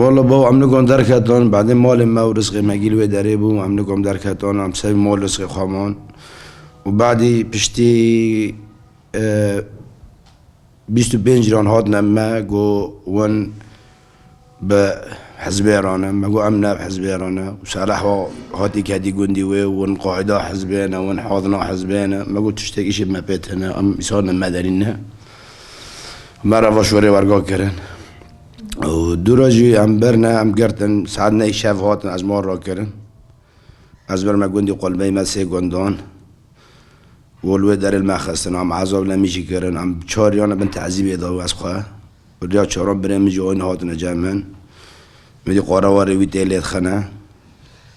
والله با عم نقوم دركتان بعدين مال ما ورزق مجيل ودريبو عم نقوم دركتان عم سوي مال رزق خامان وبعدي بشتي 25 جران هادنا ما جو ون بحزبيرانا ما جو امنا بحزبيرانا وصالح هاتي كادي قندي ون قاعده حزبينا ون حاضنا حزبينا ما قلت تشتكي شيء ما بيتنا ام يصارنا مدارينا مرة وشوري ورقا كرن ودراجي عم برنا عم قرتن سعدنا يشاف هاتن از مار را كرن از بر ما قندي قلبي ما سي قندان والوی در المخستن عم عذاب نمیشی کردن عم چاریان بنت عذیبی داو از خواه وریا چاران برای میجی آین هاتن جمعن میدی قارواری وی تیلیت خنه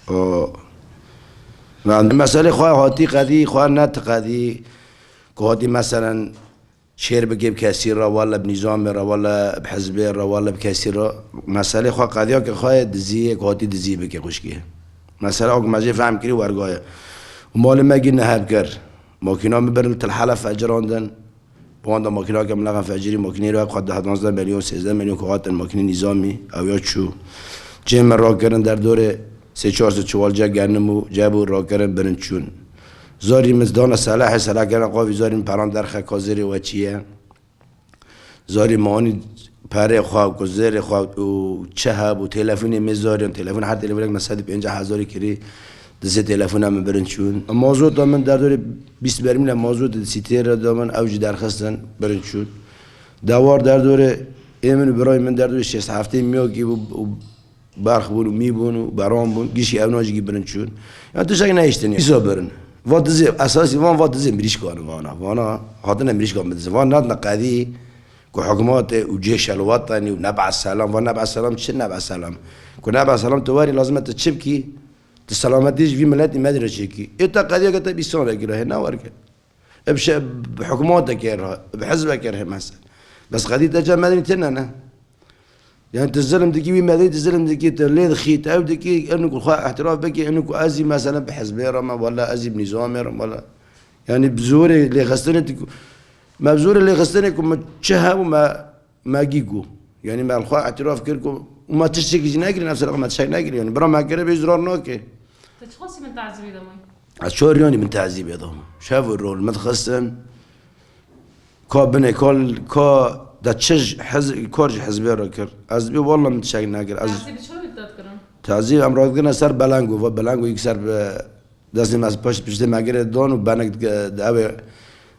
و مسئله خواه هاتی قدی خواه نت قدی که هاتی مثلا شیر بگیب کسی را والا بنظام را والا بحزبی را والا بکسی را مسئله خواه قدی ها که خواه دزیه که هاتی دزیه بکی خوشکیه مسئله ها که مجه فهم کری ورگاه و مال مگی نهب کرد ماكينة مبرن تلحلة فجراندن بواندا ماكينة كم لغة فجري ماكينة رو قد 12 مليون 13 مليون كوات الماكينة نظامي أو يا شو جيم راكرن در دور 3-4 چوال جا گرنمو جابو راكرن برنچون زاري مزدان سلاح كرن قاوي زاري پران در خکازری و چیه زاري ماني پره خواه و زیر خواه و چهب و تلفونی مزارین تلفون هر تلفونی که 150,000 کری دست تلفن هم برنچون موضوع دامن در دور 20 برمیل موضوع سیتر دامن اوج درخواستن برنچون دوار در دور ایمن برای من در دور 6 هفته میاگی و برخ بون و میبون و برام بون گیشی اوناجی برنچون یعنی تو شک نایشتنی ایسا برن وقت زی اساسی وقت زی مریش کن وانا هاتن مریش کن بدز وانا ندن قدی که حکومت و جيش الوطني و نبع السلام و نبع السلام چه نبع السلام که نبع السلام تواری لازمه تشبکی السلامتيش في ملاتي ما ادري شيكي انت قضيه قلت بيسون كده هنا ورك بش بحكوماتك يرها بحزبك يرها مثلا بس قضيه تجا ما ادري تننا يعني انت الظلم دكي ما ادري الظلم دكي تلي خيت او دكي انك احتراف بكي انك ازي مثلا بحزب رما ولا ازي بنظام ولا يعني بزوري اللي غستنك ما بزوري اللي غستنك ما تشها وما ما جيجو يعني ما الخوا اعتراف كركم وما تشتكي جناقري نفس الرقم ما تشتكي ناقري يعني برا ما كره بيزرار نوكي تشخصي من تعذيب دمي اشور يعني من تعذيب يضم شافوا الرول ما تخصن كا بني كا دا تشج كورج حزبي راكر حزبي والله من تشتكي ناقري تعذيب شنو بتذكرون تعذيب امراض قلنا سر بلانجو يكسر دازني ما باش بجد ما قري دون وبانك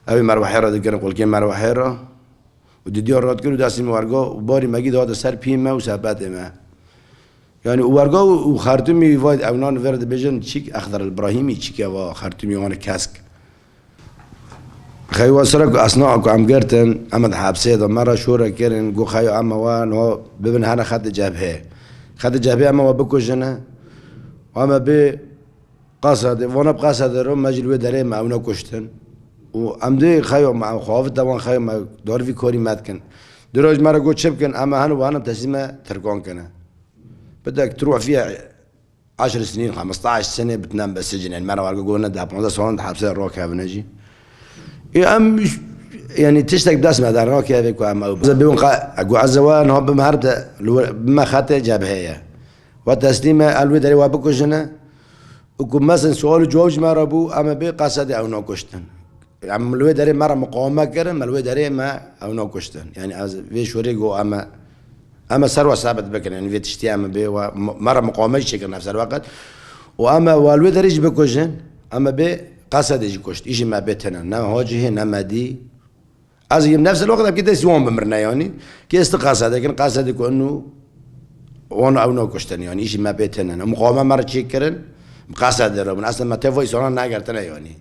اوي مروحه را دكن قول كي مروحه را وديار راد كرو داسي مورغا وباري مجي داد سر بيما وسبت ما يعني ورغا وخرطومي وايد اونان ورد بيجن تشيك اخضر الابراهيمي تشيك و خرطومي وانا كاسك خي وسرك اصناع كو عم قرتن احمد حابسه ده مره شورا كرن جو خيو اما وان هو ببن هنا خد جبهه اما وبكوجنا واما ب قصد وانا بقصد رو مجلو دره ما اونا كشتن وعمدي خيو مع خوف طبعا خيو ما دور في كوري مات كان دراج مرة قلت شبكن أما هنو وأنا بتسليمه تركون كنا بدك تروح فيها 10 سنين 15 سنة بتنام بالسجن يعني مرة ورقة قلنا ده 15 سنة حبسة الروكة بنجي يا أم يعني تشتك بداس ما دار روكة بيك وأما إذا بيون أقو عزوان هو بمهربته بما خاطر جابهية وتسليمه الودري وابكو جنا وكم مثلا سؤال جوج مرة بو أما بي قصد أو ناكشتن عم ملوي داري مرة مقاومة كرن ملوي داري ما أو ناكشتن يعني از في شوريجو أما سروة ثابت بكن يعني في تشتي أما بي مرة مقاومة يشكل نفس الوقت وأما والوي داري يجي بكوجن أما بي قصد يجي كشت يجي ما بيتنا نا هاجي نا مدي از نفس الوقت أكيد يسوون بمرنا يعني كي استقاصد لكن قصد يكون إنه وانا أو ناكشتن يعني يجي ما بيتنا مقاومة مرة يشكلن قصد رو من أصلا ما تفوي سونا ناقرتنا يعني